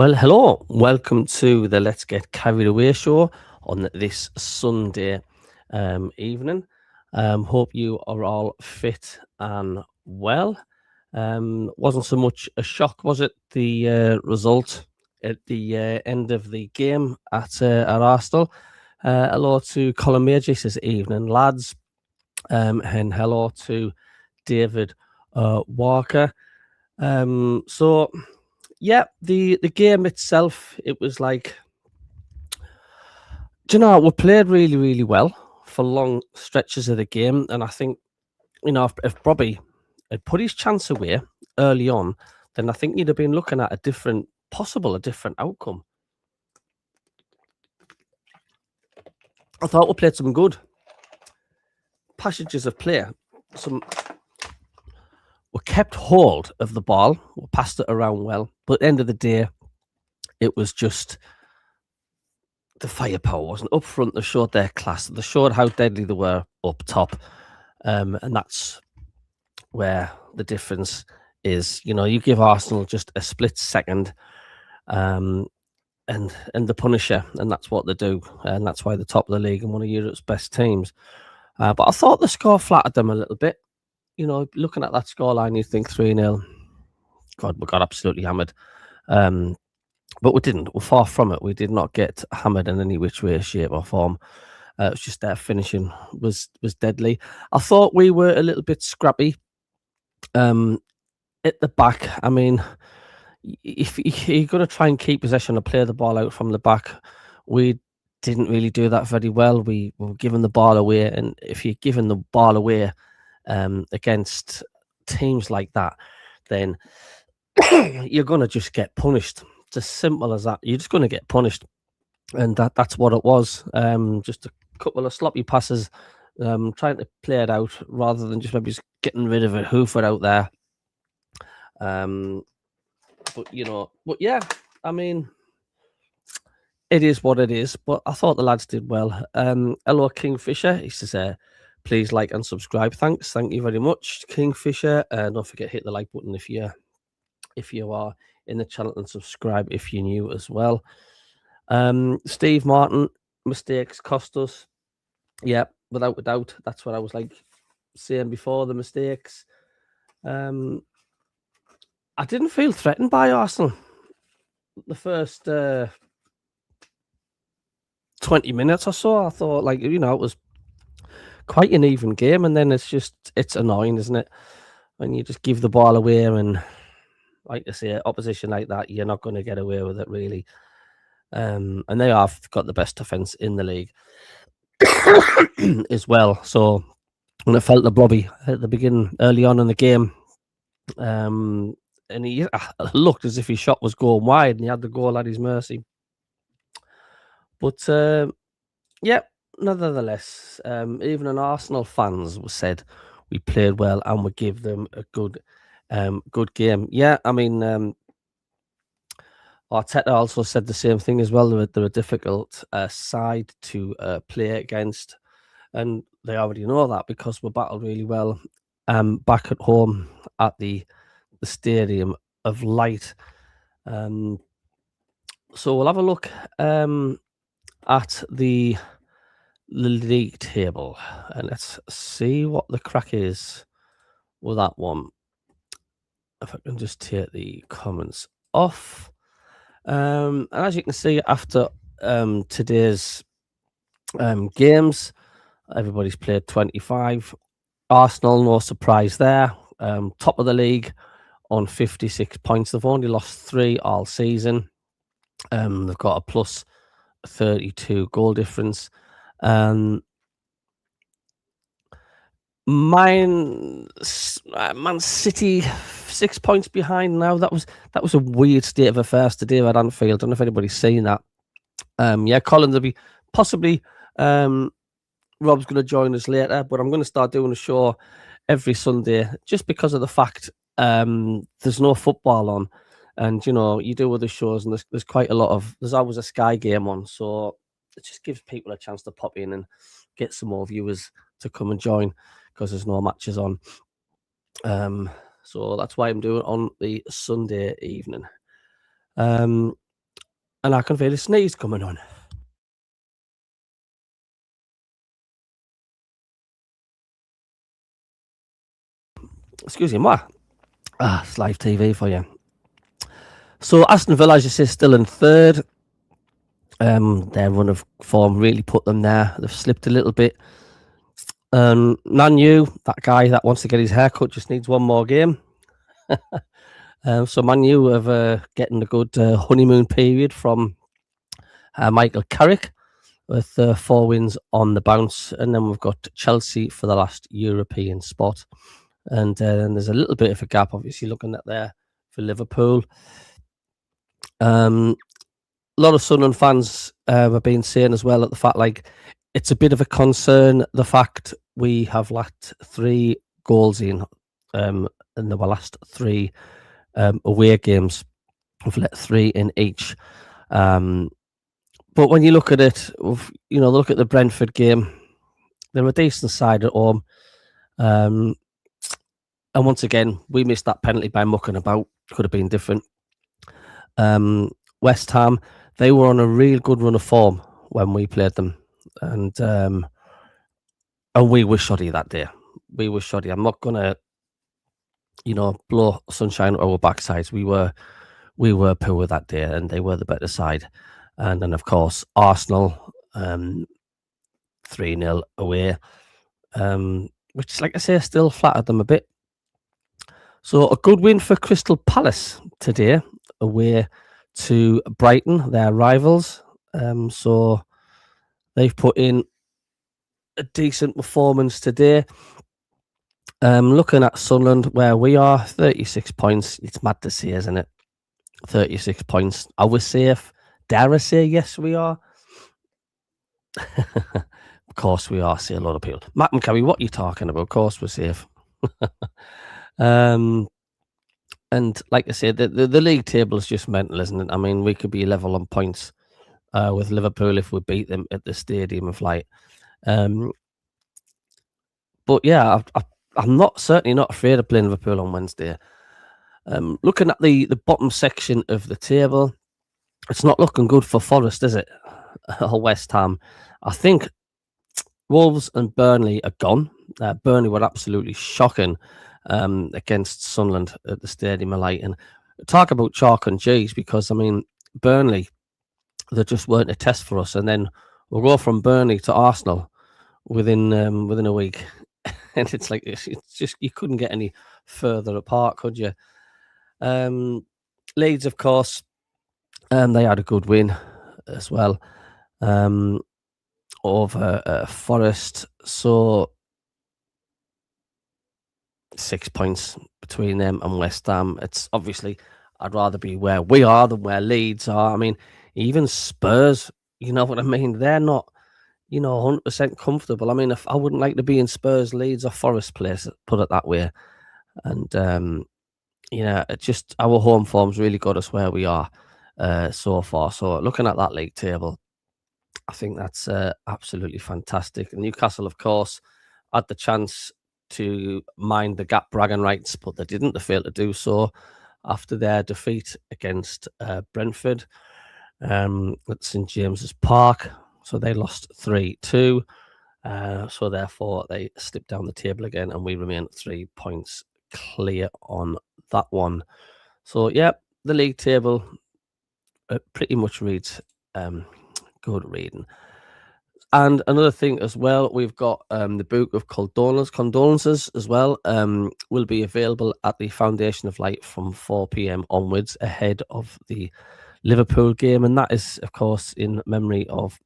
Well, hello. Welcome to the Let's Get Carried Away show on this Sunday evening. Hope you are all fit and well. Wasn't so much a shock, was it? The result at the end of the game at Arsenal. Hello to Colin Major this evening, lads, and hello to David Walker. So yeah, the game itself, it was like, do you know, we played really, really well for long stretches of the game, and I think, if Bobby had put his chance away early on, then I think you'd have been looking at a different outcome. I thought we played some good passages of play. We kept hold of the ball, we passed it around well, but at the end of the day, it was just the firepower wasn't up front. They showed their class. They showed how deadly they were up top, and that's where the difference is. You give Arsenal just a split second, and the Punisher, and that's what they do, and that's why they're top of the league and one of Europe's best teams. But I thought the score flattered them a little bit. Looking at that scoreline, you think 3-0. God, we got absolutely hammered. But we didn't. We're far from it. We did not get hammered in any which way, shape, or form. It was just their finishing was deadly. I thought we were a little bit scrappy at the back. I mean, if you're going to try and keep possession or play the ball out from the back, we didn't really do that very well. We were giving the ball away, and if you're giving the ball away against teams like that, then you're going to just get punished. It's as simple as that. You're just going to get punished, and that's what it was. Just a couple of sloppy passes, trying to play it out rather than just maybe just getting rid of it, hoof it out there. But yeah, I mean, it is what it is. But I thought the lads did well. Hello, Kingfisher. He says, please like and subscribe. Thank you very much, Kingfisher. Don't forget hit the like button if you are in the channel, and subscribe if you're new as well. Steve Martin, mistakes cost us. Yeah, without a doubt. That's what I was saying before, the mistakes. I didn't feel threatened by Arsenal the first 20 minutes or so. I thought, it was quite an even game, and then it's annoying, isn't it, when you just give the ball away, and like I say, opposition like that, you're not going to get away with it, really. And they have got the best defence in the league as well. So when I felt the Blobby at the beginning, early on in the game, and he looked as if his shot was going wide, and he had the goal at his mercy. But yeah, nevertheless, even an Arsenal fans said we played well and we give them a good game. Yeah, I mean, Arteta also said the same thing as well. They're a difficult side to play against, and they already know that because we battled really well back at home at the Stadium of Light. So we'll have a look at the league table, and let's see what the crack is with that one. If I can just take the comments off. And as you can see, after today's games, everybody's played 25. Arsenal, no surprise there. Top of the league on 56 points. They've only lost 3 all season. They've got a plus 32 goal difference. Man City 6 points behind now. That was a weird state of affairs today at Anfield. I don't know if anybody's seen that. Yeah, Colin, there'll be possibly Rob's going to join us later, but I'm going to start doing a show every Sunday just because of the fact there's no football on, and you do other shows, and there's quite a lot of, there's always a Sky game on, so it just gives people a chance to pop in and get some more viewers to come and join because there's no matches on. So that's why I'm doing it on the Sunday evening. and I can feel a sneeze coming on. Excuse me, what? It's live TV for you. So Aston Villa, as you say, still in third. Their run of form really put them there. They've slipped a little bit. Man U, that guy that wants to get his haircut, just needs one more game. So Man U have getting a good honeymoon period from Michael Carrick with 4 wins on the bounce. And then we've got Chelsea for the last European spot. And then there's a little bit of a gap, obviously, looking at there for Liverpool. A lot of Sunderland fans have been saying as well at the fact, like, it's a bit of a concern, the fact we have let 3 goals in the last 3 away games. We've let 3 in each. But when you look at it, look at the Brentford game, they're a decent side at home. And once again, we missed that penalty by mucking about. Could have been different. West Ham, they were on a real good run of form when we played them. And we were shoddy that day. We were shoddy. I'm not going to, blow sunshine at our backsides. We were poor that day, and they were the better side. And then, of course, Arsenal 3-0 away, which, like I say, still flattered them a bit. So a good win for Crystal Palace today, away to Brighton, their rivals. So they've put in a decent performance today. Looking at Sunderland, where we are, 36 points. It's mad to see, isn't it? 36 points. Are we safe? Dare I say yes, we are? Of course we are, say a lot of people. Matt and Kerry, what are you talking about? Of course we're safe. And like I said, the league table is just mental, isn't it? I mean, we could be level on points with Liverpool if we beat them at the Stadium of Light. But yeah, I'm certainly not afraid of playing Liverpool on Wednesday. Looking at the bottom section of the table, it's not looking good for Forest, is it? Or West Ham. I think Wolves and Burnley are gone. Burnley were absolutely shocking against Sunderland at the Stadium of Light. And talk about chalk and cheese, because, I mean, Burnley, they just weren't a test for us. And then we'll go from Burnley to Arsenal within a week. And it's like, it's just, you couldn't get any further apart, could you? Leeds, of course, they had a good win as well over Forest. So 6 points between them and West Ham. It's obviously, I'd rather be where we are than where Leeds are. I mean, even Spurs, you know what I mean? They're not, 100% comfortable. I mean, if I wouldn't like to be in Spurs, Leeds, or Forest place, put it that way. And it's just our home form's really got us where we are so far. So looking at that league table, I think that's absolutely fantastic. And Newcastle, of course, had the chance to mind the gap bragging rights, but they didn't. They failed to do so after their defeat against Brentford at St James's Park. So they lost 3-2. So therefore, they slipped down the table again, and we remain 3 points clear on that one. So, yeah, the league table pretty much reads good reading. And another thing as well, we've got the book of condolences as well, will be available at the Foundation of Light from 4 p.m. onwards ahead of the Liverpool game. And that is, of course, in memory of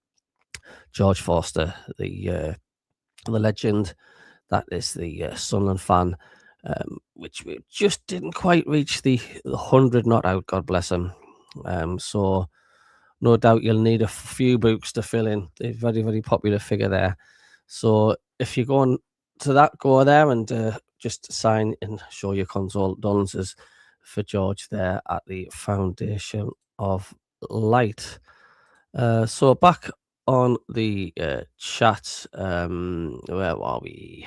George Forster, the legend. That is the Sunderland fan, which we just didn't quite reach the 100 not out, God bless him. So no doubt you'll need a few books to fill in. A very, very popular figure there. So if you're going to that, go there and just sign and show your condolences for George there at the Foundation of Light. So back on the chat, where are we?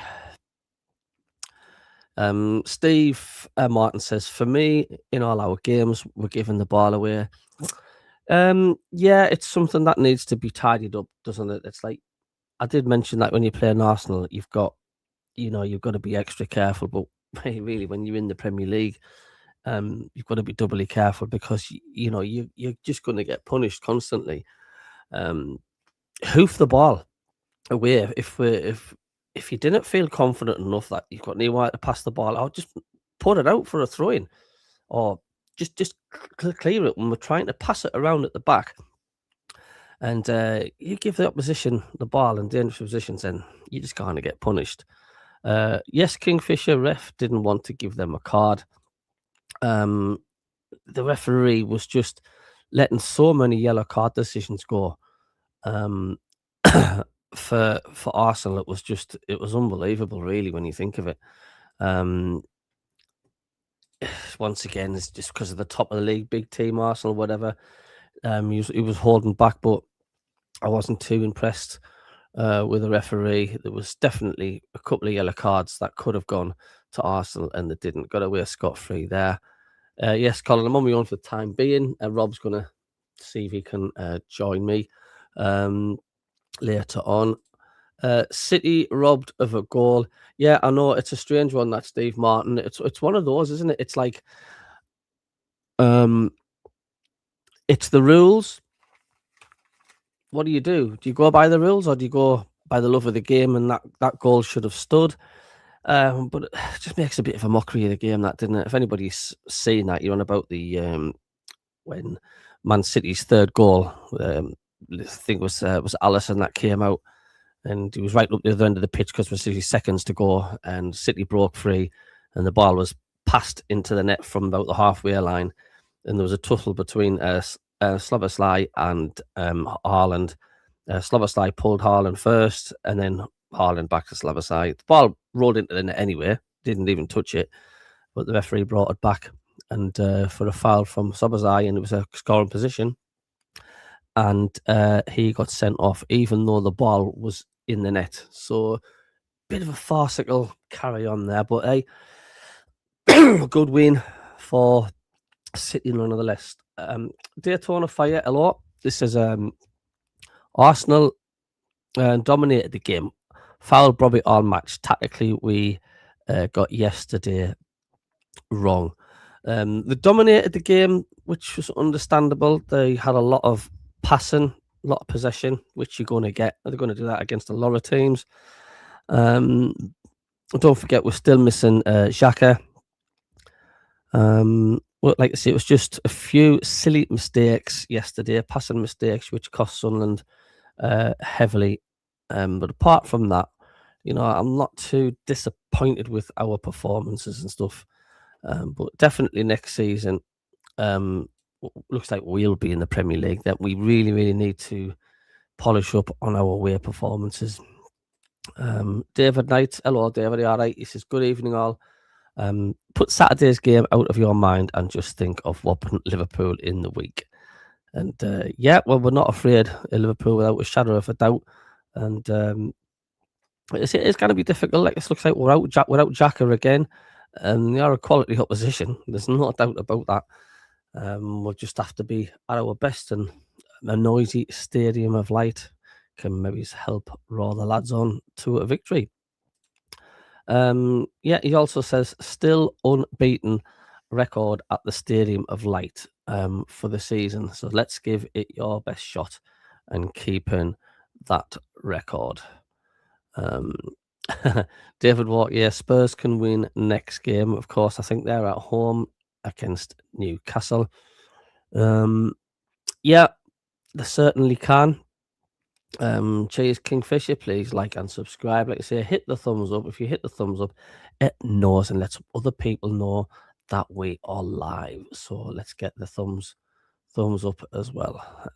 Steve Martin says, for me, in all our games, we're giving the ball away. Yeah, it's something that needs to be tidied up, doesn't it? It's like I did mention that when you play in Arsenal, you've got to be extra careful. But really, when you're in the Premier League, you've got to be doubly careful because you're just going to get punished constantly. Um, hoof the ball away if you didn't feel confident enough that you've got anywhere to pass the ball out, just put it out for a throw in, or just clear it when we're trying to pass it around at the back. And you give the opposition the ball in dangerous positions, then you just kind of get punished. Yes, Kingfisher ref didn't want to give them a card. The referee was just letting so many yellow card decisions go. Um, for Arsenal, it was unbelievable, really, when you think of it. Um, once again, it's just because of the top of the league, big team, Arsenal, whatever. He was holding back, but I wasn't too impressed with the referee. There was definitely a couple of yellow cards that could have gone to Arsenal, and they didn't. Got away scot-free there. Yes, Colin, I'm on my own for the time being. Rob's going to see if he can join me later on. City robbed of a goal. Yeah, I know it's a strange one, that Steve Martin. It's one of those, isn't it? It's like it's the rules. What do you do? Do you go by the rules, or do you go by the love of the game? And that goal should have stood. But it just makes a bit of a mockery of the game, that, didn't it? If anybody's seen that, you're on about the when Man City's third goal. I think it was Alisson that came out, and he was right up the other end of the pitch because there was seconds to go, and City broke free, and the ball was passed into the net from about the halfway line, and there was a tussle between Szoboszlai and Haaland. Szoboszlai pulled Haaland first, and then Haaland back to Szoboszlai. The ball rolled into the net anyway, didn't even touch it, but the referee brought it back, and for a foul from Szoboszlai, and it was a scoring position, and he got sent off, even though the ball was in the net. So, bit of a farcical carry on there, but a good win for City nonetheless. Daytona Fire, hello. This is Arsenal dominated the game. Fouled Bobby all match. Tactically, we got yesterday wrong. They dominated the game, which was understandable. They had a lot of passing, a lot of possession, which you're going to get. They're going to do that against a lot of teams. Don't forget, we're still missing Xhaka. Well, like I say, it was just a few silly mistakes yesterday, passing mistakes, which cost Sunderland heavily. But apart from that, I'm not too disappointed with our performances and stuff. But definitely next season, looks like we'll be in the Premier League. That we really, really need to polish up on our away performances. David Knight, hello David, all right? He says, good evening all. Put Saturday's game out of your mind and just think of whopping Liverpool in the week. And yeah, well, we're not afraid of Liverpool without a shadow of a doubt. And it's going to be difficult. Like, it looks like we're without Xhaka again, and they are a quality opposition. There's no doubt about that. We'll just have to be at our best, and a noisy stadium of light can maybe help roar the lads on to a victory. Yeah, he also says still unbeaten record at the Stadium of Light for the season. So let's give it your best shot and keeping that record. David Watt, yeah, Spurs can win next game. Of course, I think they're at home against Newcastle. Yeah, they certainly can. Cheers Kingfisher, please like and subscribe. Like I say, hit the thumbs up. If you hit the thumbs up, it knows and lets other people know that we are live. So let's get the thumbs up as well.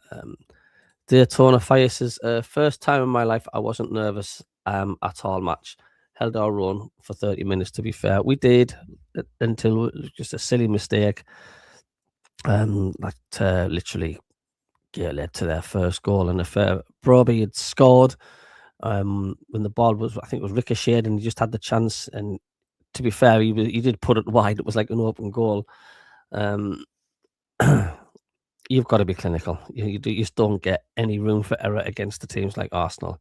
Daytona Fire says, first time in my life I wasn't nervous at all match. Held our run for 30 minutes, to be fair. We did, until it was just a silly mistake that literally led to their first goal. And if Broby had scored when the ball was, I think it was ricocheted, and he just had the chance, and to be fair, he did put it wide. It was like an open goal. you've got to be clinical. You just don't get any room for error against the teams like Arsenal.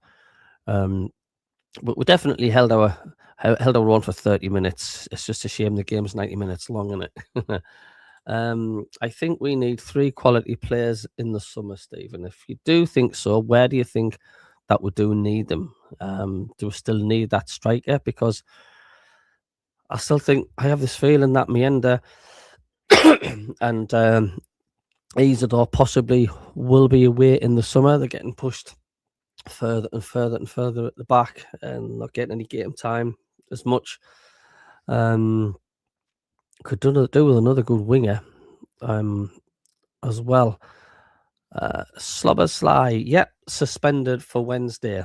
But we definitely held our own for 30 minutes. It's just a shame the game's 90 minutes long, isn't it? I think we need 3 quality players in the summer, Stephen. If you do think so, where do you think that we do need them? Do we still need that striker? Because I still think I have this feeling that Mienda and Isidore possibly will be away in the summer. They're getting pushed further and further and further at the back and not getting any game time as much. Could do with another good winger as well. Slobberslai, suspended for Wednesday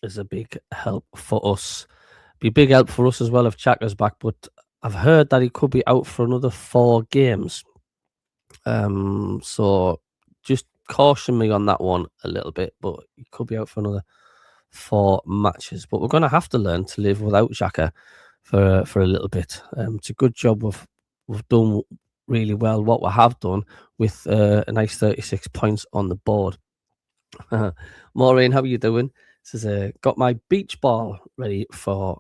is a big help for us. Be a big help for us as well if Xhaka's back, but I've heard that he could be out for another 4 games. So just caution me on that one a little bit, but he could be out for another 4 matches. But we're going to have to learn to live without Xhaka for a little bit. It's a good job we've done really well what we have done with a nice 36 points on the board. Maureen, how are you doing? Says, got my beach ball ready for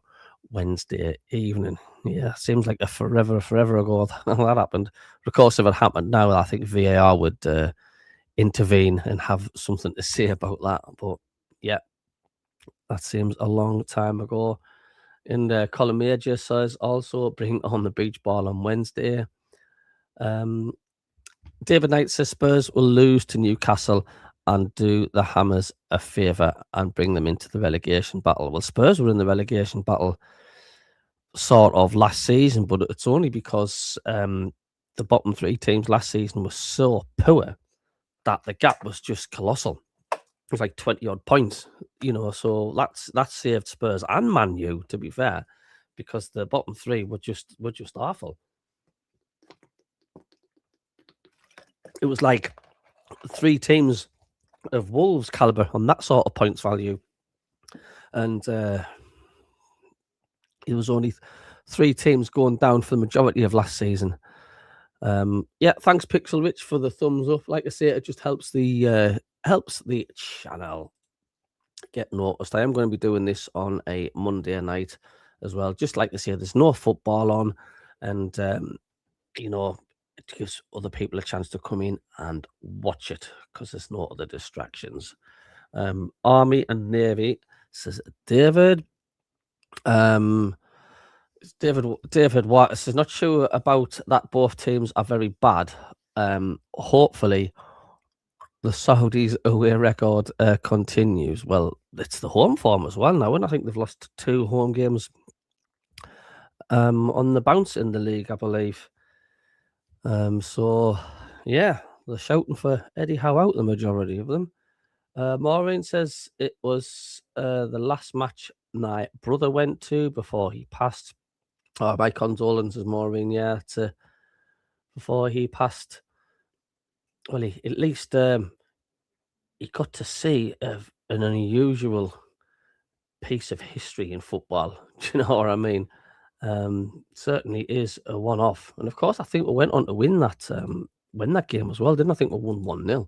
Wednesday evening. Yeah, seems like a forever ago that happened. Of course, if it happened now, I think VAR would intervene and have something to say about that. But yeah, that seems a long time ago. And Colin Major says also bring on the beach ball on Wednesday. David Knight says Spurs will lose to Newcastle and do the Hammers a favour and bring them into the relegation battle. Well, Spurs were in the relegation battle sort of last season, but it's only because the bottom 3 teams last season were so poor that the gap was just colossal. It was like 20 odd points, so that saved Spurs and Man U, to be fair, because the bottom 3 were just awful. It was like 3 teams of Wolves caliber on that sort of points value, and it was only 3 teams going down for the majority of last season. Thanks Pixel Rich for the thumbs up. Like I say, it just helps the channel get noticed. I am going to be doing this on a Monday night as well. Just like I say, there's no football on, and it gives other people a chance to come in and watch it because there's no other distractions. Army and Navy says David. David White says not sure about that. Both teams are very bad. Hopefully the Saudis away record continues. Well, it's the home form as well now, and I think they've lost 2 home games on the bounce in the league, I believe. So yeah, they're shouting for Eddie Howe out, the majority of them. Maureen says it was the last match my brother went to before he passed. Oh, my condolences, Maureen. Yeah, before he passed. Well, he at least he got to see an unusual piece of history in football. Do you know what I mean? Certainly is a one-off, and of course, I think we went on to win that game as well. Didn't I think we won 1-0?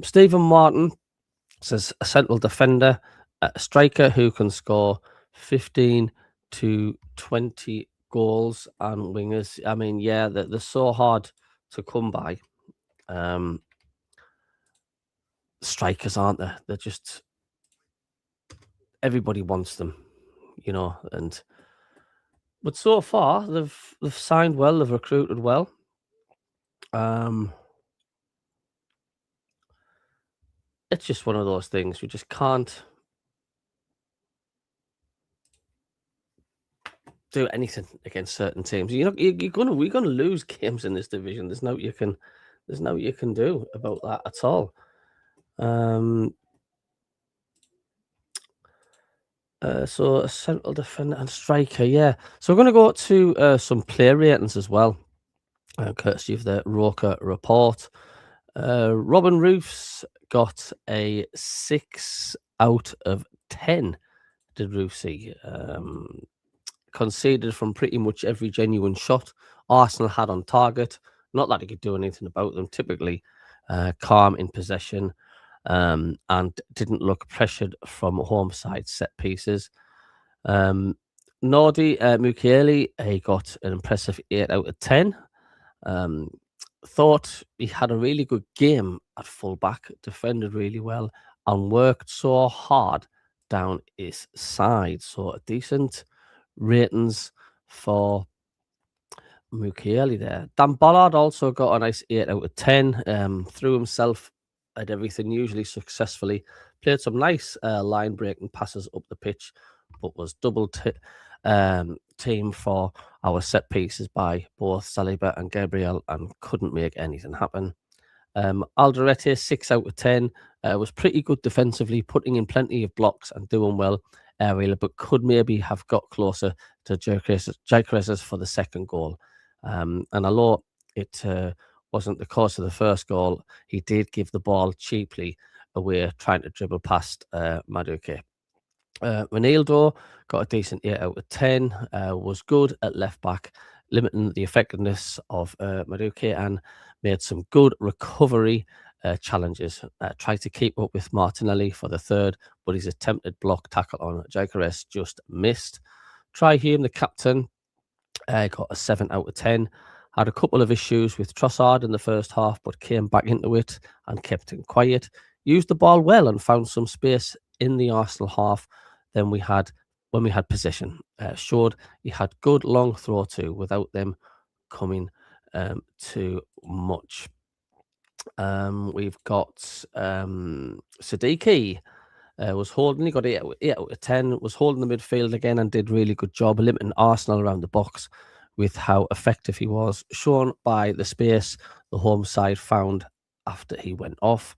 Stephen Martin says a central defender, a striker who can score 15 to 20 goals, and wingers. I mean, yeah, they're so hard to come by. Strikers, aren't they? They're just, everybody wants them, but so far they've signed well, they've recruited well. It's just one of those things. You just can't do anything against certain teams. We're gonna lose games in this division. There's no you can do about that at all. So a central defender and striker, yeah. So we're going to go to some player ratings as well, courtesy of the Roker report. Robin Roofs got a 6 out of 10. Did Roofsy conceded from pretty much every genuine shot Arsenal had on target. Not that he could do anything about them. Typically, calm in possession, and didn't look pressured from home side set pieces. Nordi Mukiele, he got an impressive 8 out of 10. Thought he had a really good game at fullback, defended really well, and worked so hard down his side. So a decent ratings for Mukiele there. Dan Bollard also got a nice 8 out of 10. Threw himself at everything, usually successfully. Played some nice line breaking passes up the pitch, but was double team for our set pieces by both Saliba and Gabriel and couldn't make anything happen. Alderete, 6 out of 10, was pretty good defensively, putting in plenty of blocks and doing well aerial, but could maybe have got closer to Gyökeres for the second goal. And although it wasn't the cause of the first goal, he did give the ball cheaply away, trying to dribble past Madueke. Ronaldo got a decent 8 out of 10, was good at left back, limiting the effectiveness of Madueke and made some good recovery challenges. Tried to keep up with Martinelli for the third, but his attempted block tackle on Gyökeres just missed. Triham, the captain, got a 7 out of 10. Had a couple of issues with Trossard in the first half, but came back into it and kept him quiet. Used the ball well and found some space in the Arsenal half when we had possession. Showed he had good long throw too, without them coming too much. We've got Siddiqui. Was holding, he got 8 out of 10, was holding the midfield again and did really good job limiting Arsenal around the box with how effective he was, shown by the space the home side found after he went off.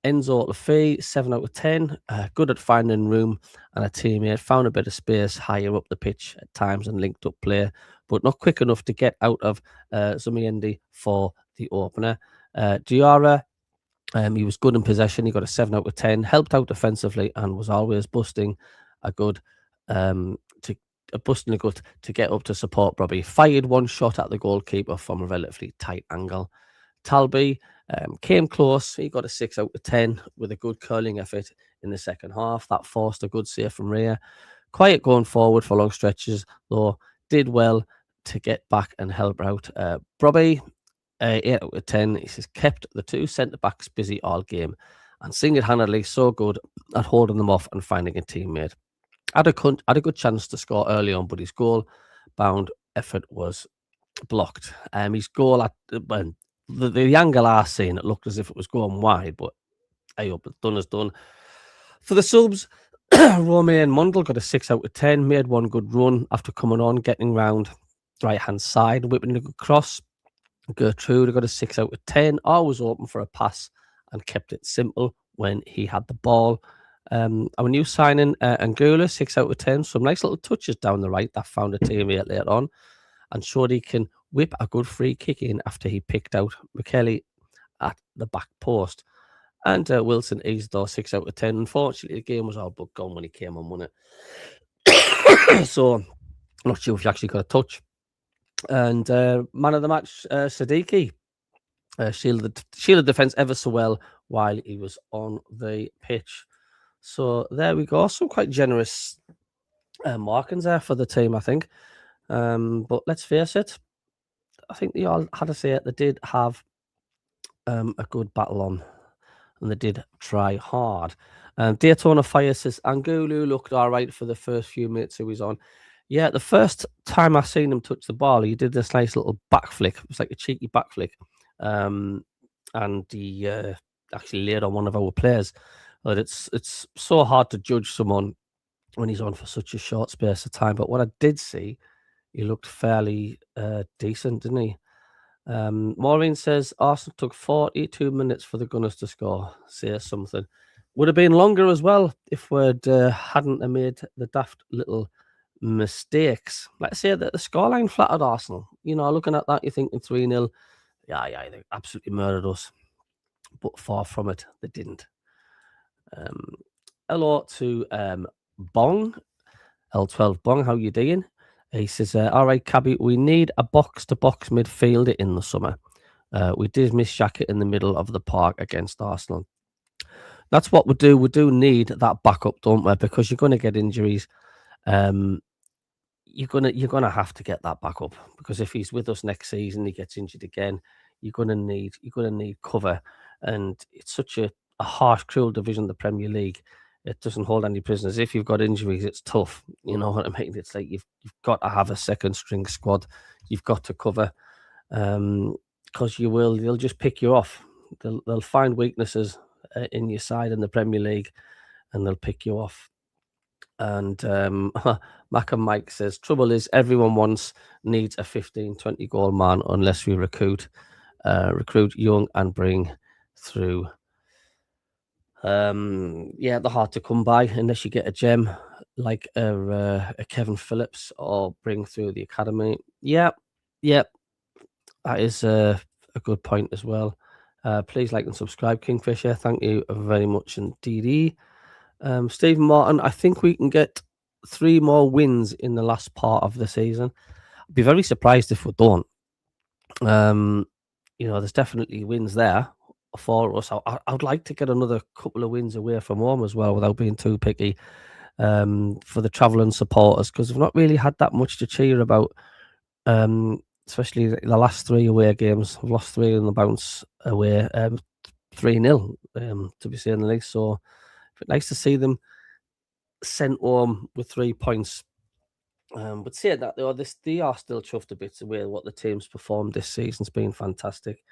Enzo Lafay, 7 out of 10, good at finding room and a teammate, found a bit of space higher up the pitch at times and linked up play, but not quick enough to get out of Zumiende for the opener. Diarra, he was good in possession. He got a 7 out of 10, helped out defensively and was always busting a good to get up to support Robbie. Fired one shot at the goalkeeper from a relatively tight angle. Talby came close. He got a 6 out of 10 with a good curling effort in the second half. That forced a good save from Rhea. Quiet going forward for long stretches, though did well to get back and help out. Robbie, 8 out of 10. He says, kept the two centre-backs busy all game and single-handedly so good at holding them off and finding a teammate. Had a good chance to score early on, but his goal-bound effort was blocked. His goal at the angle I seen, it looked as if it was going wide, but hey, up, done is done. For the subs, Romain Mundle got a 6 out of 10, made one good run after coming on, getting round right-hand side, whipping a good cross. Gertrude got a 6 out of 10, always open for a pass and kept it simple when he had the ball. Our new signing, Anguilla, 6 out of 10. Some nice little touches down the right that found a teammate later on and showed he can whip a good free kick in after he picked out McKelly at the back post. And Wilson Easdor, 6 out of 10. Unfortunately, the game was all but gone when he came on, wasn't it? So, I'm not sure if he actually got a touch. And man of the match, Siddiqui, shielded defence ever so well while he was on the pitch. So there we go. Some quite generous markings there for the team, I think. But let's face it, I think they all had to say it. They did have a good battle on, and they did try hard. Daytona Fire says Angulu looked all right for the first few minutes he was on. Yeah, the first time I seen him touch the ball, he did this nice little back flick. It was like a cheeky back flick. And he actually laid on one of our players. But it's so hard to judge someone when he's on for such a short space of time. But what I did see, he looked fairly decent, didn't he? Maureen says Arsenal took 42 minutes for the Gunners to score. Say something. Would have been longer as well if we'd hadn't made the daft little mistakes. Let's say that the scoreline flattered Arsenal. You know, looking at that, you're thinking 3-0. Yeah, they absolutely murdered us. But far from it, they didn't. Hello to Bong, L12 Bong, how you doing? He says, all right, Cabby, we need a box-to-box midfielder in the summer. We did miss Xhaka in the middle of the park against Arsenal. That's what we do. We do need that backup, don't we? Because you're going to get injuries. Um, you're gonna have to get that backup, because if he's with us next season, he gets injured again. You're gonna need cover, and it's such a harsh, cruel division, the Premier League. It doesn't hold any prisoners. If you've got injuries, it's tough. You know what I mean? It's like you've got to have a second string squad. You've got to cover, because they'll just pick you off. They'll find weaknesses in your side in the Premier League, and they'll pick you off. And Mac and Mike says, trouble is everyone needs a 15-20 goal man unless we recruit young and bring through. Yeah, they're hard to come by unless you get a gem like a Kevin Phillips or bring through the academy. Yeah, that is a good point as well. Please like and subscribe, Kingfisher. Thank you very much indeed. Stephen Martin, I think we can get 3 more wins in the last part of the season. I'd be very surprised if we don't. There's definitely wins there for us. I would like to get another couple of wins away from home as well, without being too picky, for the travelling supporters, because we've not really had that much to cheer about, especially the last 3 away games. We've lost 3 in the bounce away, 3-0, to be saying the least. So it's nice to see them sent home with 3 points. But saying that, they are still chuffed a bit with what the team's performed this season's been fantastic.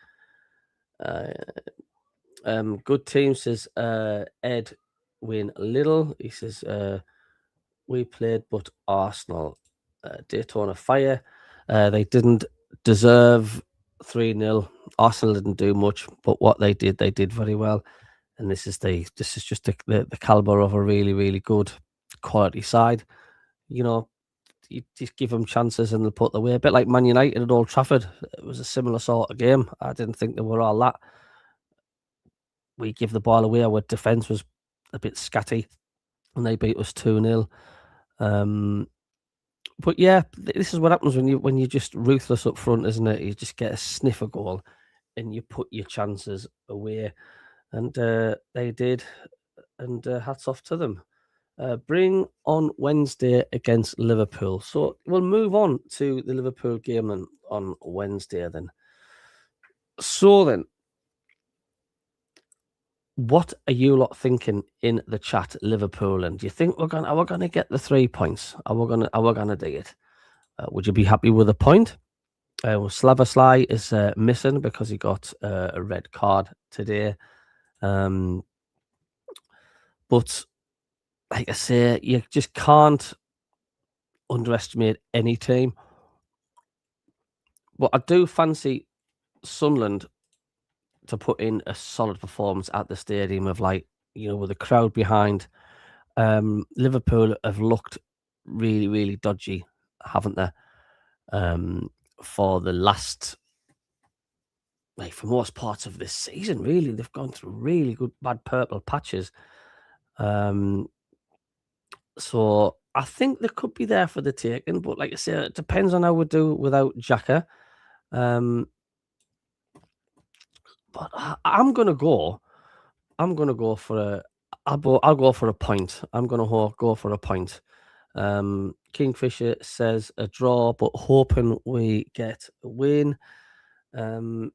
Good team, says Edwin Little. He says, we played but Arsenal. Daytona Fire. They didn't deserve 3-0. Arsenal didn't do much, but what they did very well. And this is just the caliber of a really, really good quality side. You just give them chances and they'll put their way. A bit like Man United at Old Trafford. It was a similar sort of game. I didn't think they were all that. We give the ball away. Our defence was a bit scatty, and they beat us 2-0. But yeah, this is what happens when you're just ruthless up front, isn't it? You just get a sniff of goal, and you put your chances away, and they did. And hats off to them. Bring on Wednesday against Liverpool. So we'll move on to the Liverpool game on Wednesday then. So then, what are you lot thinking in the chat, Liverpool? And do you think we're gonna get the 3 points? Are we gonna do it? Would you be happy with a point? Slavasly is missing because he got a red card today. But like I say, you just can't underestimate any team. But I do fancy Sunderland to put in a solid performance at the Stadium of Light, with a crowd behind. Liverpool have looked really, really dodgy, haven't they? For the last, for most parts of this season, really. They've gone through really good, bad purple patches. So I think they could be there for the taking, but like I say, it depends on how we do without Xhaka. But I'm gonna go for I'll go for a point. I'm gonna go for a point. Kingfisher says a draw, but hoping we get a win. Edwin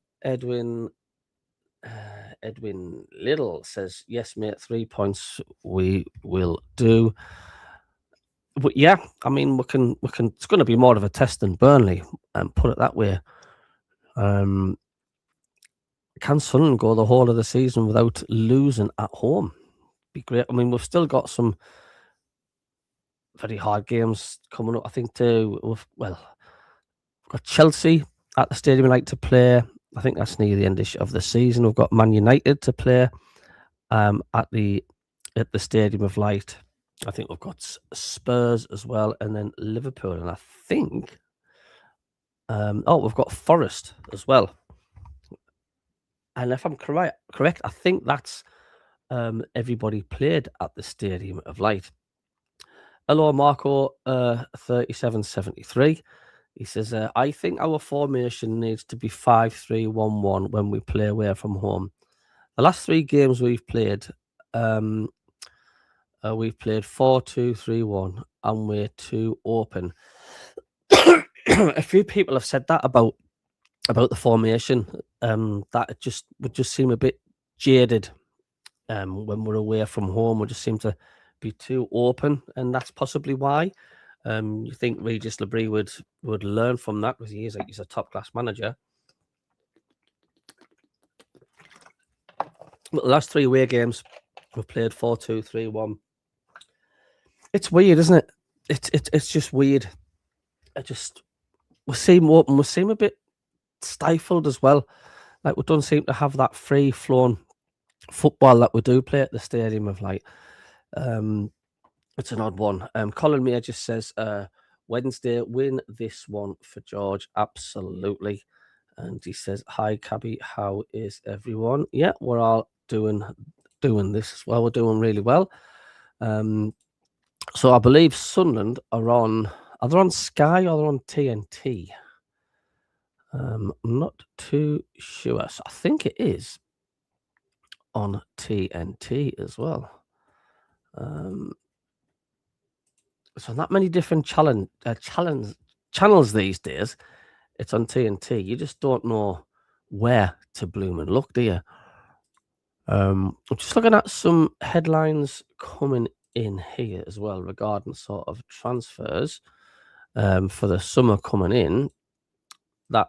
Little says, yes, mate, 3 points we will do. But yeah, I mean, we can. It's going to be more of a test than Burnley, and put it that way. Can Sunderland go the whole of the season without losing at home? Be great. I mean, we've still got some very hard games coming up. I think we've got Chelsea at the Stadium Light to play. I think that's near the end of the season. We've got Man United to play at the Stadium of Light. I think we've got Spurs as well, and then Liverpool, and I think we've got Forest as well. And if I'm correct, I think that's everybody played at the Stadium of Light. Hello, Marco, 3773. He says, I think our formation needs to be 5-3-1-1 when we play away from home. The last 3 games um, we've played 4-2-3-1 and we're too open. A few people have said that about the formation, that it just would just seem a bit jaded when we're away from home. We just seem to be too open, and that's possibly why. You think Regis Labrie would learn from that, because he's a top class manager. But the last 3 away games we've played 4-2-3-1. It's weird, isn't it? It's just weird. We seem open. We seem a bit stifled as well. Like, we don't seem to have that free flowing football that we do play at the stadium. Of like, it's an odd one. Colin Mayer just says, Wednesday, win this one for George. Absolutely. And he says, hi, Cabby, how is everyone? Yeah, we're all doing this as well. We're doing really well. So I believe Sunderland are on Sky or they're on TNT. I'm not too sure. So I think it is on TNT as well. So not many different channels these days. It's on TNT. You just don't know where to bloom and look, do you? I'm just looking at some headlines coming in here as well regarding sort of transfers for the summer coming in. That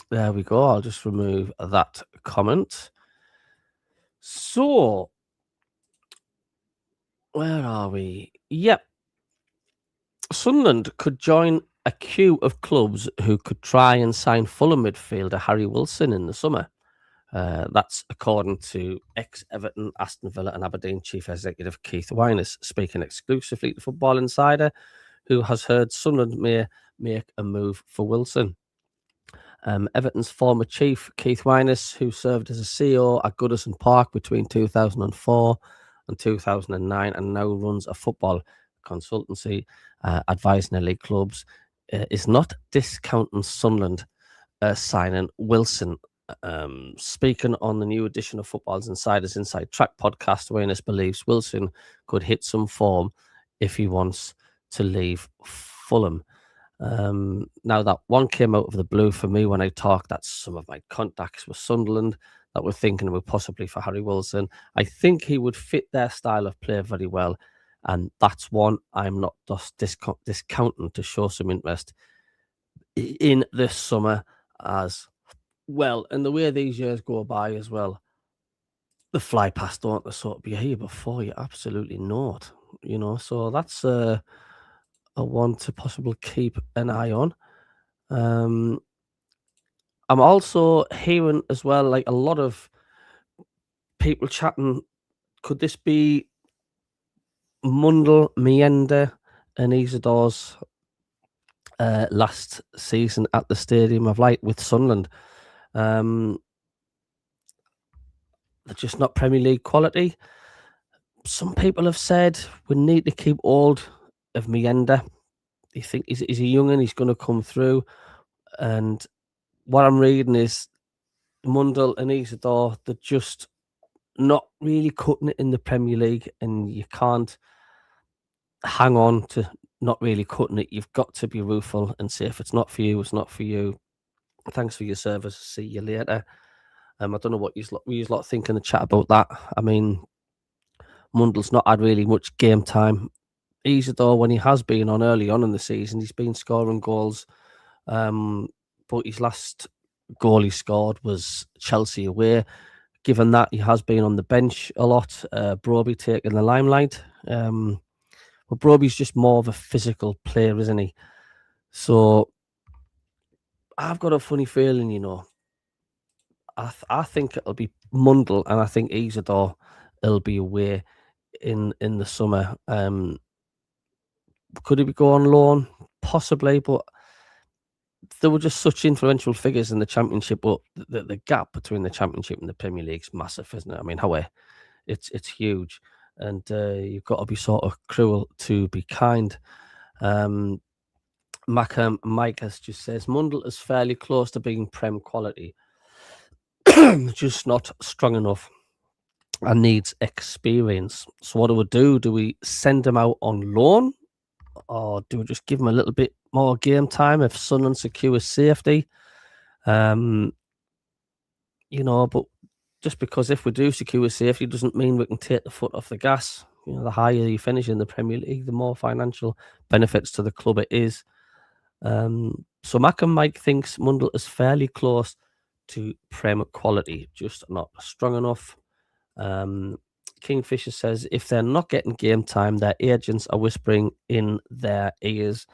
there we go. I'll just remove that comment. So where are we? Yep. Sunderland could join a queue of clubs who could try and sign Fulham midfielder Harry Wilson in the summer. That's according to ex-Everton, Aston Villa and Aberdeen Chief Executive Keith Winers, speaking exclusively to Football Insider, who has heard Sunderland may make a move for Wilson. Everton's former chief, Keith Winers, who served as a CEO at Goodison Park between 2004 and 2009 and now runs a football consultancy advising elite clubs, is not discounting Sunderland signing Wilson. Speaking on the new edition of Football's Insider's Inside Track podcast, Winers believes Wilson could hit some form if he wants to leave Fulham. Now, that one came out of the blue for me when I talked that some of my contacts with Sunderland that were thinking about possibly for Harry Wilson. I think he would fit their style of play very well, and that's one I'm not just discounting to show some interest in this summer as well. And the way these years go by as well, the fly past, don't they, sort of be here before you absolutely know it, so that's a one to possibly keep an eye on. I'm also hearing as well, like a lot of people chatting, could this be Mundle, Mienda and Isidore's last season at the Stadium of Light with Sunderland? They're just not Premier League quality. Some people have said we need to keep hold of Mienda. You think he's a young and he's going to come through. And what I'm reading is Mundle and Isidore, they're just not really cutting it in the Premier League, and you can't hang on to not really cutting it. You've got to be rueful and say, if it's not for you, it's not for you. Thanks for your service. See you later. I don't know what you lot think in the chat about that. I mean, Mundle's not had really much game time. Isidore, when he has been on early on in the season, he's been scoring goals. But his last goal he scored was Chelsea away. Given that he has been on the bench a lot, Broby taking the limelight. But Broby's just more of a physical player, isn't he? So I've got a funny feeling, I think it'll be Mundle, and I think Isidore will be away in the summer. Could he go on loan? Possibly, but there were just such influential figures in the Championship, but the gap between the Championship and the Premier League is massive, isn't it? I mean, it's huge, and you've got to be sort of cruel to be kind. Mike has just says Mundle is fairly close to being Prem quality, just not strong enough and needs experience. So what do we do? Do we send him out on loan, or do we just give him a little bit more game time if Sunderland secures safety? But just because if we do secure safety doesn't mean we can take the foot off the gas. The higher you finish in the Premier League, the more financial benefits to the club it is. So Mac and Mike thinks Mundle is fairly close to Prem quality, just not strong enough. Kingfisher says if they're not getting game time, their agents are whispering in their ears.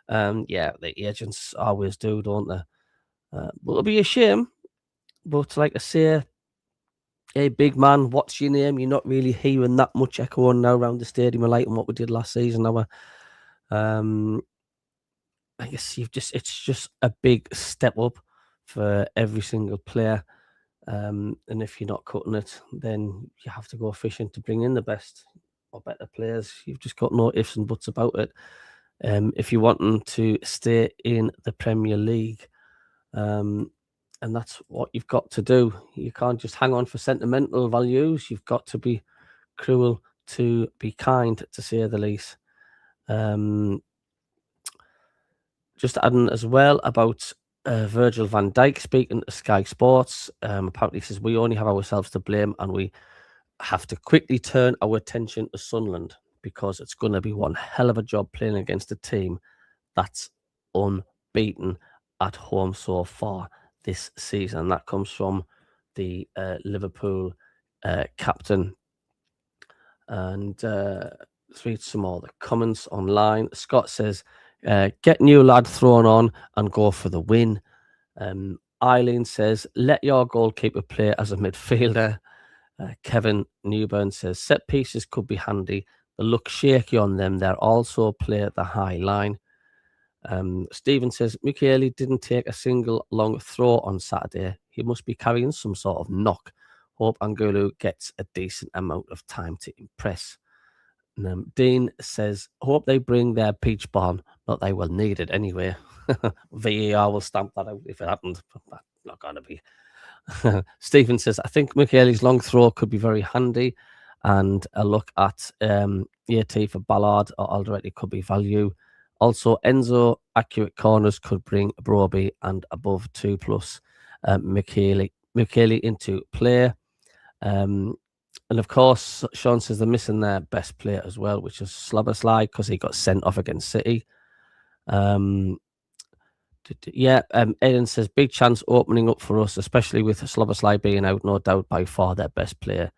Yeah, the agents always do, don't they? But it'll be a shame. But like I say, hey, big man, what's your name? You're not really hearing that much echoing now around the stadium of light and what we did last season. Now, I guess it's just a big step up for every single player. And if you're not cutting it, then you have to go fishing to bring in the best or better players. You've just got no ifs and buts about it. If you're wanting to stay in the Premier League, and that's what you've got to do. You can't just hang on for sentimental values. You've got to be cruel to be kind, to say the least. Just adding as well about Virgil van Dijk speaking to Sky Sports. Apparently says we only have ourselves to blame and we have to quickly turn our attention to Sunderland because it's going to be one hell of a job playing against a team that's unbeaten at home so far this season. That comes from the Liverpool captain. And let's read some more of the comments online. Scott says, get new lad thrown on and go for the win. Eileen says, let your goalkeeper play as a midfielder. Kevin Newburn says, set pieces could be handy. They look shaky on them. They're also play at the high line. Stephen says, Michele didn't take a single long throw on Saturday. He must be carrying some sort of knock. Hope Angulu gets a decent amount of time to impress. Dean says, hope they bring their peach bomb. Not they will need it anyway. VAR will stamp that out if it happened. That's not going to be. Stephen says, I think Michele's long throw could be very handy. And a look at EAT for Ballard or Alderete could be value. Also, Enzo accurate corners could bring Broby and above 2+ Michele into play. And of course, Sean says they're missing their best player as well, which is Slabberslide because he got sent off against City. Eden says big chance opening up for us, especially with Slabberslide being out, no doubt by far their best player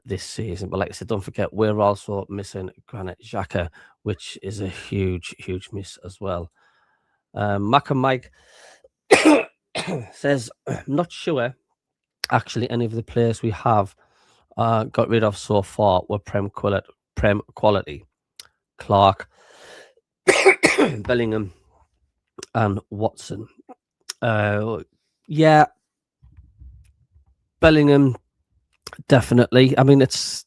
this season. But like I said, don't forget we're also missing Granit Xhaka, which is a huge miss as well. Mac and Mike says not sure actually any of the players we have got rid of so far were Prem quality. Clark, Bellingham, and Watson. Bellingham, definitely. I mean, it's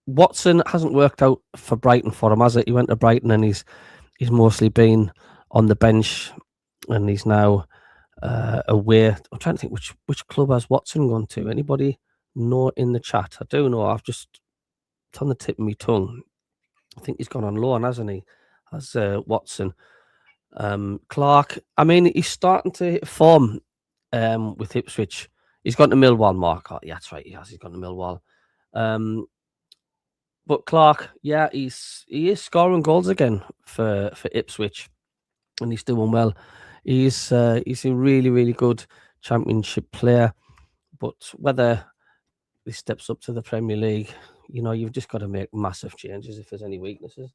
Watson hasn't worked out for Brighton for him, has it? He went to Brighton and he's mostly been on the bench, and he's now away. I'm trying to think which club has Watson gone to. Anybody know in the chat? I do know. It's on the tip of my tongue. I think he's gone on loan, hasn't he? As Watson. Clark, I mean, he's starting to hit form with Ipswich. He's gone to Millwall, Mark. Oh, yeah, that's right. He's gone to Millwall. But Clark, yeah, he is scoring goals again for Ipswich, and he's doing well. He's a really good Championship player, but whether he steps up to the Premier League, you've just got to make massive changes if there's any weaknesses.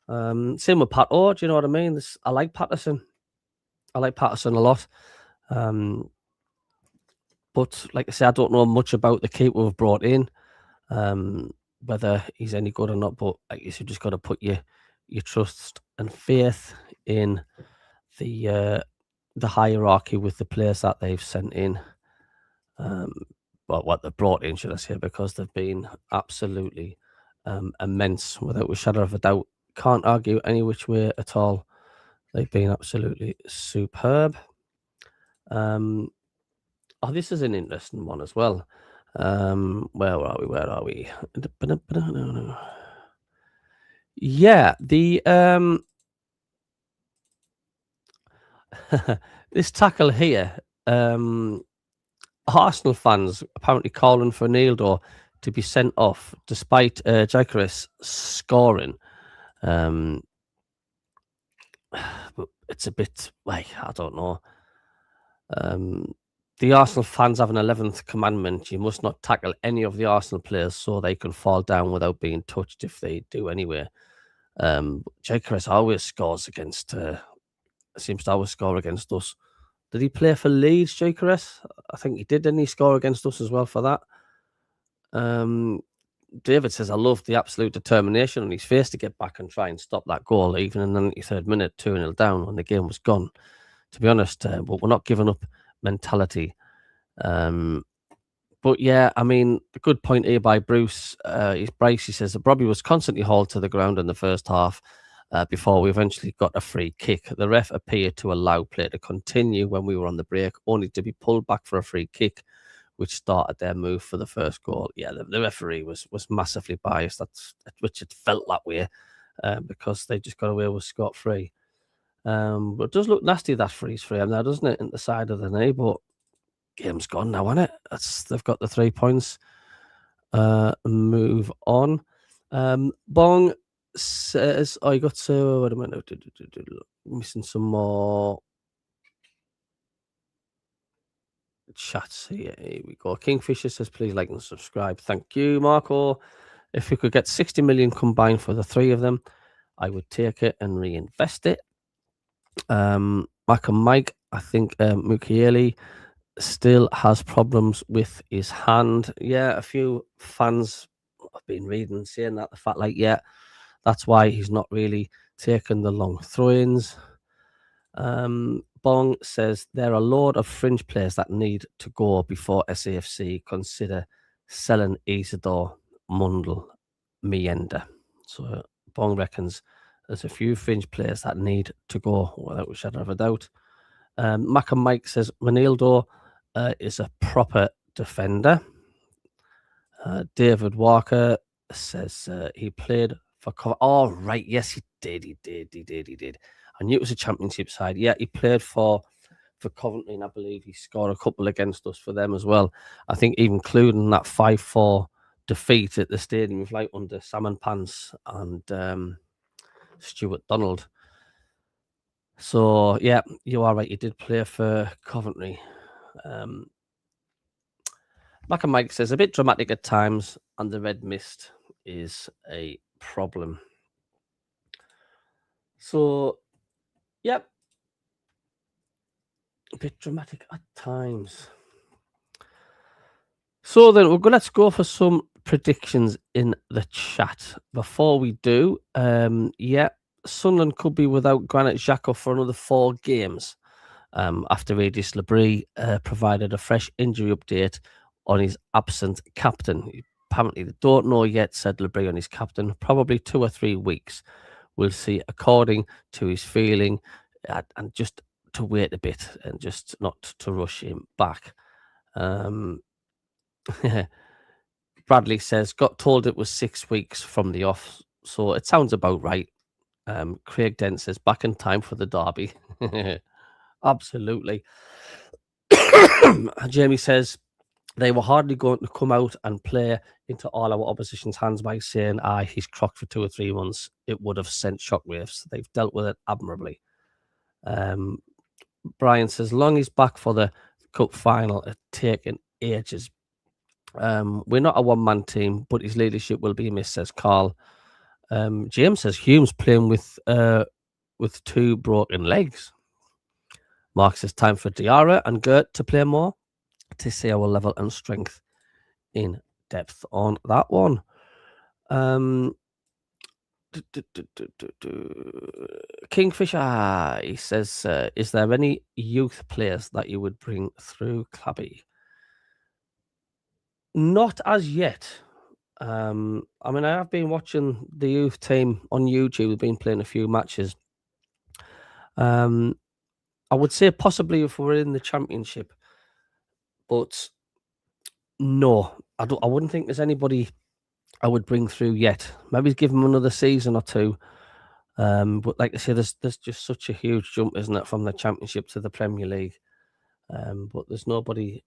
Same with Pat Orr, do you know what I mean? I like Patterson. I like Patterson a lot. But like I say, I don't know much about the keeper we've brought in, whether he's any good or not. But I guess you've just got to put your trust and faith in the hierarchy with the players that they've sent in. What they've brought in, should I say, because they've been absolutely immense, without a shadow of a doubt. Can't argue any which way at all. They've been absolutely superb. Oh, this is an interesting one as well. Where are we? Where are we? Yeah, the this tackle here. Arsenal fans apparently calling for Neildo to be sent off despite Gyökeres scoring. But it's a bit like, I don't know. The Arsenal fans have an 11th commandment. You must not tackle any of the Arsenal players so they can fall down without being touched if they do anyway. Gyökeres always scores against, seems to always score against us. Did he play for Leeds, Gyökeres? I think he did. Didn't he score against us as well for that? David says, I love the absolute determination on his face to get back and try and stop that goal, even in the 93rd minute, 2-0 down when the game was gone. To be honest, but we're not giving up mentality. But yeah, I mean, a good point here by Bruce. Bryce, he says, Robbie was constantly hauled to the ground in the first half before we eventually got a free kick. The ref appeared to allow play to continue when we were on the break, only to be pulled back for a free kick, which started their move for the first goal. Yeah, the referee was massively biased. Which it felt that way because they just got away with scot-free. But it does look nasty, that freeze frame now, doesn't it, in the side of the knee? But game's gone now, isn't it? They've got the 3 points. Move on. Bong says, I got to, wait a minute, missing some more chats here. Here we go. Kingfisher says, please like and subscribe. Thank you, Marco. If we could get 60 million combined for the 3 of them, I would take it and reinvest it. Mac and Mike, I think Mukiele still has problems with his hand. Yeah, a few fans I've been reading saying that, the fact like, yeah, that's why he's not really taking the long throw-ins. Bong says there are a load of fringe players that need to go before SAFC consider selling Isidore, Mundle, Mienda. So Bong reckons there's a few fringe players that need to go without a shadow of a doubt. Mac and Mike says Ronaldo is a proper defender. David Walker says he played for oh, right. Yes, he did. He did. I knew it was a championship side. Yeah, he played for Coventry, and I believe he scored a couple against us for them as well. I think even including that 5-4 defeat at the stadium with like under Salmon Pants and Stuart Donald. So yeah, you are right. He did play for Coventry. Mac and Mike says a bit dramatic at times, and the red mist is a problem. So, yep, a bit dramatic at times. So then let's go for some predictions in the chat. Before we do, yeah, Sunderland could be without Granit Xhaka for another 4 games. After Regis Labrie provided a fresh injury update on his absent captain. Apparently, they don't know yet, said Labrie on his captain. Probably 2 or 3 weeks. We'll see, according to his feeling, and just to wait a bit and just not to rush him back. Bradley says, got told it was 6 weeks from the off, so it sounds about right. Craig Dent says, back in time for the derby. Absolutely. Jamie says, they were hardly going to come out and play into all our opposition's hands by saying, he's crocked for 2 or 3 months. It would have sent shockwaves. They've dealt with it admirably. Brian says, long he's back for the cup final, it's taken ages. We're not a one-man team, but his leadership will be missed, says Carl. James says, Hume's playing with 2 broken legs. Mark says, time for Diarra and Gert to play more to see our level and strength in depth on that one. Kingfisher, he says, is there any youth players that you would bring through Clabby? Not as yet. I mean, I have been watching the youth team on YouTube. We've been playing a few matches. I would say possibly if we're in the Championship, but no, I wouldn't think there's anybody I would bring through yet. Maybe give them another season or two. But like I say, there's just such a huge jump, isn't it, from the Championship to the Premier League? But there's nobody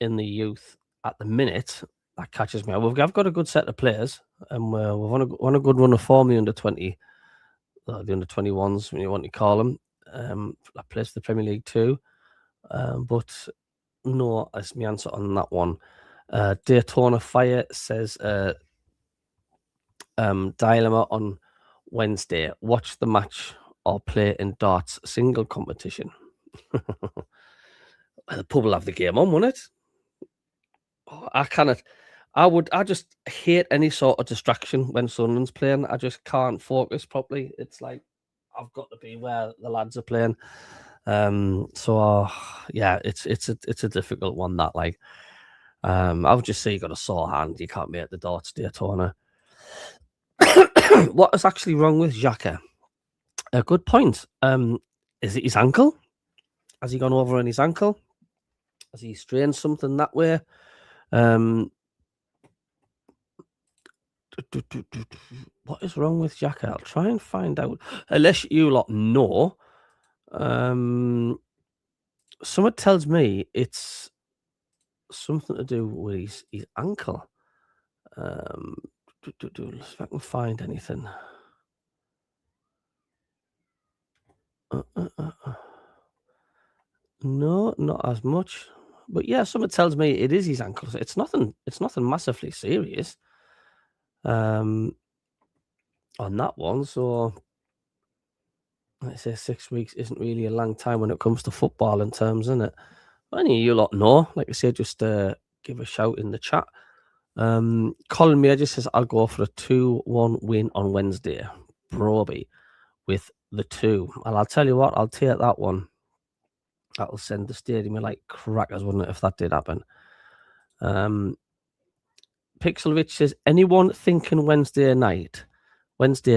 in the youth at the minute that catches me. I've got a good set of players, and we've on a good run of form. The under 20, the under 21s, when you want to call them, that plays for the Premier League too. But no, that's my answer on that one. Daytona Fire says dilemma on Wednesday. Watch the match or play in darts single competition. The pub will have the game on, won't it? Oh, I cannot. I just hate any sort of distraction when Sunderland's playing. I just can't focus properly. It's like I've got to be where the lads are playing. Yeah, it's a difficult one that like. I would just say you got a sore hand. You can't be at the darts Daytona. What is actually wrong with Xhaka? A good point. Is it his ankle? Has he gone over on his ankle? Has he strained something that way? What is wrong with Xhaka? I'll try and find out. Unless you lot know. Someone tells me it's something to do with his ankle. Let's see if I can find anything. No, not as much. But yeah, someone tells me it is his ankle. It's nothing massively serious. On that one. So let's say 6 weeks isn't really a long time when it comes to football in terms, isn't it? Any of you lot know, like I said, just give a shout in the chat. Colin Major says I'll go for a 2-1 win on Wednesday. Broby with the 2. And I'll tell you what, I'll take that one. That'll send the stadium like crackers, wouldn't it, if that did happen? Pixelrich says, anyone thinking Wednesday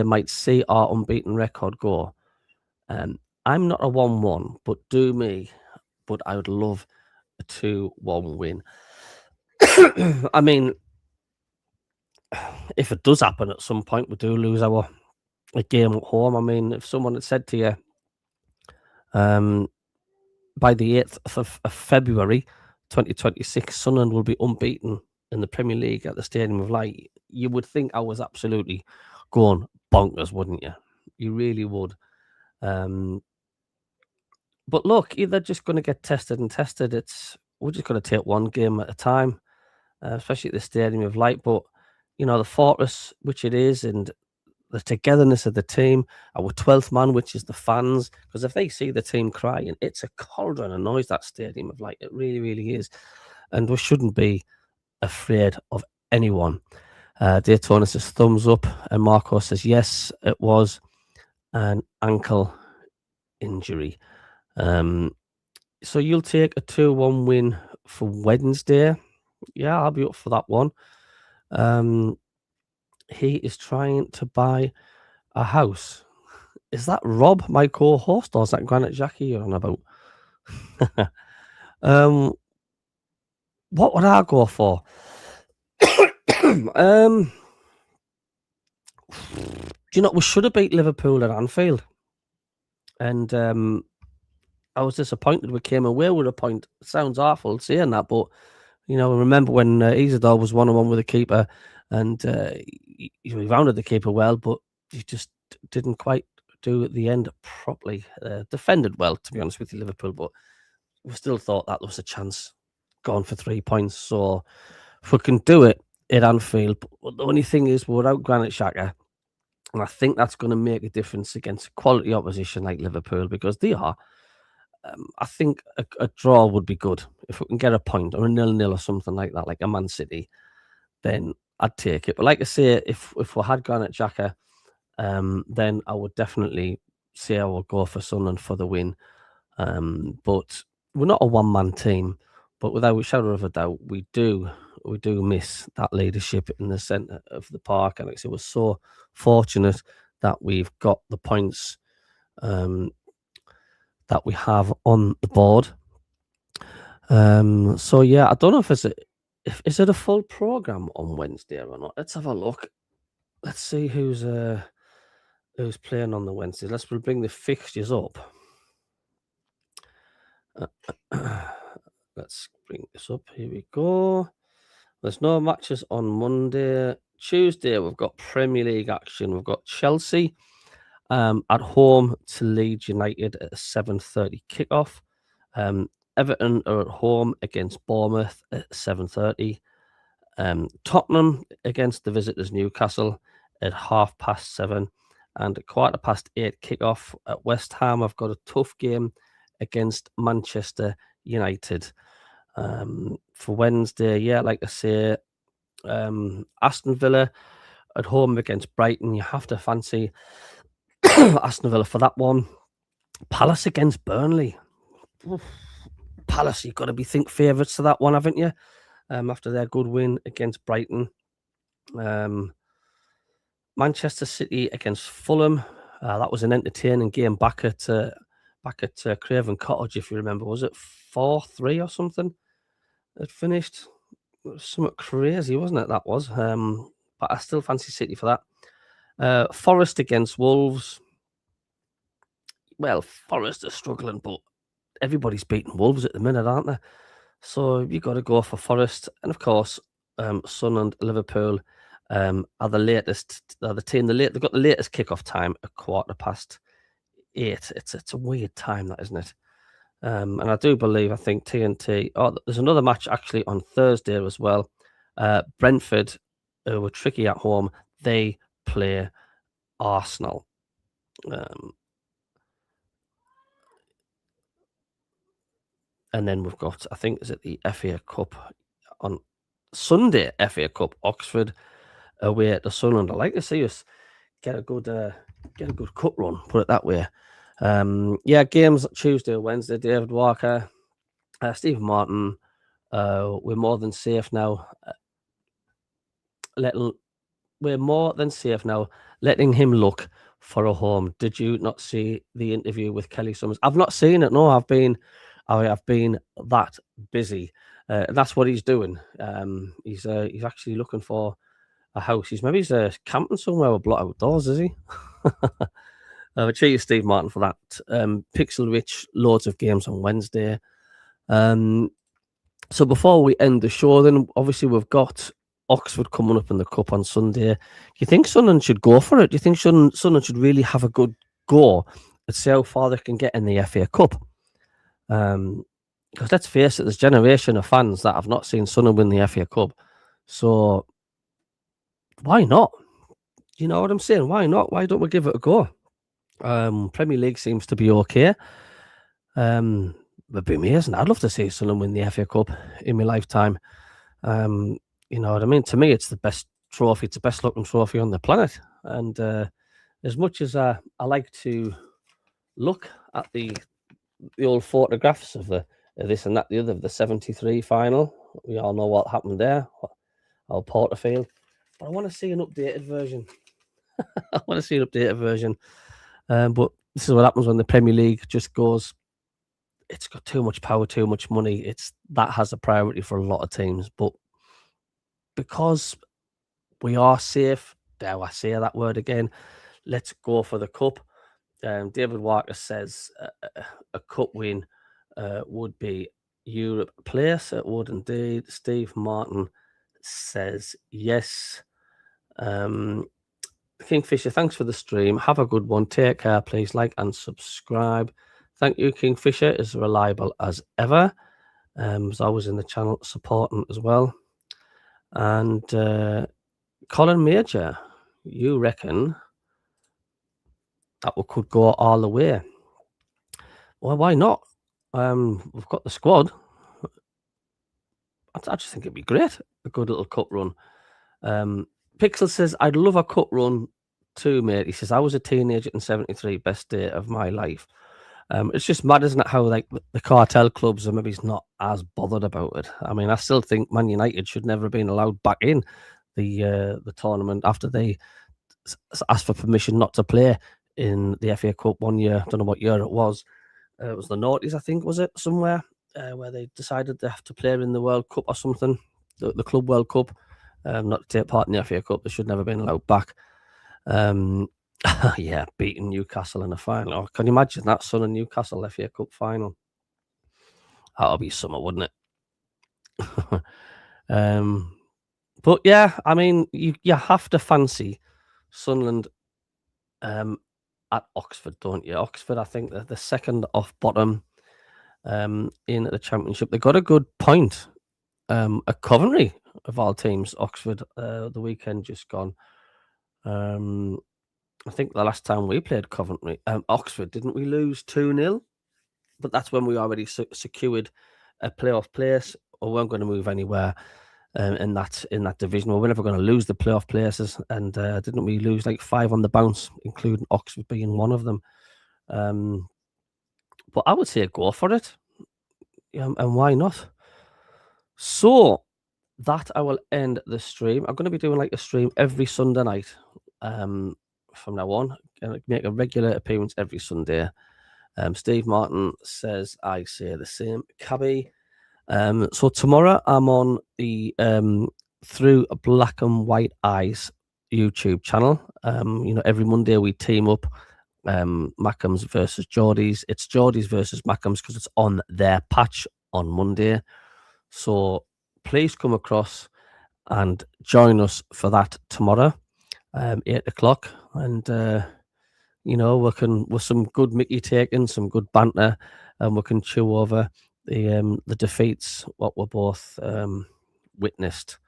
might see our unbeaten record go? I'm not a 1-1, but do me. But I would love a 2-1 win. I mean, if it does happen at some point, we do lose a game at home. I mean, if someone had said to you, by the 8th of February 2026, Sunderland will be unbeaten in the Premier League at the Stadium of Light, you would think I was absolutely going bonkers, wouldn't you? You really would. But look, they're just going to get tested. We're just going to take one game at a time, especially at the Stadium of Light. But the fortress, which it is, and the togetherness of the team, our 12th man, which is the fans, because if they see the team crying, it's a cauldron of noise, that Stadium of Light. It really, really is. And we shouldn't be afraid of anyone. Daytona says thumbs up, and Marco says yes, it was an ankle injury. So you'll take a 2-1 win for Wednesday. Yeah, I'll be up for that one. He is trying to buy a house. Is that Rob, my co-host, or is that Granite Jackie you're on about? What would I go for? Do you know, we should have beat Liverpool at Anfield. And I was disappointed we came away with a point. It sounds awful saying that, but remember when Isidore was 1-on-1 with the keeper, and he rounded the keeper well, but he just didn't quite do at the end properly. Defended well, to be honest with you, Liverpool, but we still thought that there was a chance going for 3 points. So if we can do it at Anfield, but the only thing is we're without Granit Xhaka, and I think that's going to make a difference against quality opposition like Liverpool, because they are. I think a draw would be good. If we can get a point or a 0-0 or something like that, like a Man City, then I'd take it. But like I say, if we had Granit Xhaka, then I would definitely say I would go for Sunderland for the win. But we're not a one-man team. But without a shadow of a doubt, we do miss that leadership in the centre of the park. And like I say, we're so fortunate that we've got the points that we have on the board. So yeah, I don't know if is it a full program on Wednesday or not. Let's have a look. Let's see who's playing on the Wednesday. We'll bring the fixtures up. Let's bring this up. Here we go. There's no matches on Monday. Tuesday, we've got Premier League action. We've got Chelsea at home to Leeds United at a 7:30 kickoff. Everton are at home against Bournemouth at 7:30. Tottenham against the visitors Newcastle at 7:30, and at 8:15 kickoff at West Ham. I've got a tough game against Manchester United. For Wednesday, yeah, like I say, Aston Villa at home against Brighton. You have to fancy Aston Villa for that one. Palace against Burnley. Oof. Palace, you've got to be favourites to that one, haven't you? After their good win against Brighton. Manchester City against Fulham. That was an entertaining game back at Craven Cottage, if you remember. Was it 4-3 or something? It finished. It was somewhat crazy, wasn't it? That was. But I still fancy City for that. Forest against Wolves. Well, Forest are struggling, but everybody's beating Wolves at the minute, aren't they? So you got to go for Forest, and of course, Sunderland, Liverpool are the latest. They're the team. They've got the latest kickoff time at 8:15. It's a weird time, that, isn't it? And I do believe, I think TNT. Oh, there's another match actually on Thursday as well. Brentford, who were tricky at home, they play Arsenal. And then we've got, I think, is it the FA Cup on Sunday? FA Cup, Oxford away at the Sunderland. I'd like to see us get a good cup run. Put it that way. Yeah, games Tuesday, Wednesday. David Walker, Stephen Martin. We're more than safe now. We're more than safe now. Letting him look for a home. Did you not see the interview with Kelly Summers? I've not seen it. No, I've been that busy. That's what he's doing. He's actually looking for a house. He's camping somewhere with Blot Outdoors, is he? Cheers, Steve Martin, for that. Pixel Rich, loads of games on Wednesday. So before we end the show, then obviously we've got Oxford coming up in the Cup on Sunday. Do you think Sunderland should go for it? Do you think Sunderland should really have a good go and see how far they can get in the FA Cup? Because let's face it, there's a generation of fans that have not seen Sunderland win the FA Cup. So why not? You know what I'm saying? Why not? Why don't we give it a go? Premier League seems to be okay. It'd be amazing. I'd love to see Sunderland win the FA Cup in my lifetime. You know what I mean? To me, it's the best trophy. It's the best looking trophy on the planet. And as much as I like to look at the old photographs of this and that, the other, of the 73 final, we all know what happened there, our Porterfield. But I want to see an updated version. But this is what happens when the Premier League just goes. It's got too much power, too much money. That has a priority for a lot of teams. But because we are safe, dare I say that word again, let's go for the cup. David Walker says a cup win would be Europe place. It would indeed. Steve Martin says yes. Kingfisher, thanks for the stream. Have a good one. Take care. Please like and subscribe. Thank you, Kingfisher. Is reliable as ever. As always in the channel, supporting as well. And Colin Major, you reckon that we could go all the way? Well, why not? We've got the squad. I just think it'd be great. A good little cup run. Pixel says, I'd love a cup run too, mate. He says, I was a teenager in 73, best day of my life. It's just mad, isn't it, how like the cartel clubs are maybe not as bothered about it. I mean, I still think Man United should never have been allowed back in the tournament after they asked for permission not to play in the FA Cup one year. I don't know what year it was. it was the noughties, I think, was it, somewhere, where they decided they have to play in the World Cup or something, the Club World Cup, not to take part in the FA Cup. They should never have been allowed back. Yeah, beating Newcastle in the final. Oh, can you imagine that, Sun and Newcastle FA Cup final? That'll be summer, wouldn't it? But yeah, I mean, you have to fancy Sunderland at Oxford, don't you? Oxford, I think they're the second off bottom in the Championship. They got a good point at Coventry, of all teams. Oxford, the weekend just gone. I think the last time we played Coventry, Oxford, didn't we lose 2-0? But that's when we already secured a playoff place, or weren't going to move anywhere in that division. We're never going to lose the playoff places, and didn't we lose like 5 on the bounce, including Oxford being one of them? But I would say go for it, and why not? So that I will end the stream. I'm going to be doing like a stream every Sunday night from now on. Gonna make a regular appearance every Sunday. Steve Martin says I say the same. Cabby. So tomorrow I'm on the Through Black and White Eyes YouTube channel. Every Monday we team up. Mackems versus Geordies. It's Geordies versus Mackems because it's on their patch on Monday. So please come across and join us for that tomorrow, 8 o'clock. And we can, with some good Mickey taking, some good banter, and we can chew over the defeats what we're both witnessed.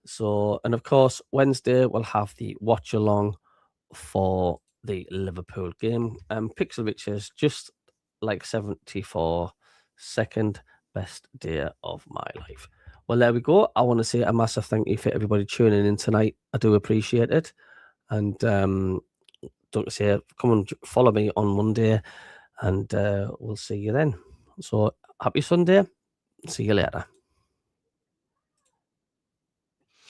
So, and of course, Wednesday we'll have the watch along for the Liverpool game. Pixelwich is just like 74, second best day of my life. Well, there we go. I want to say a massive thank you for everybody tuning in tonight. I do appreciate it. And don't say, come and follow me on Monday, and we'll see you then. So happy Sunday. See you later.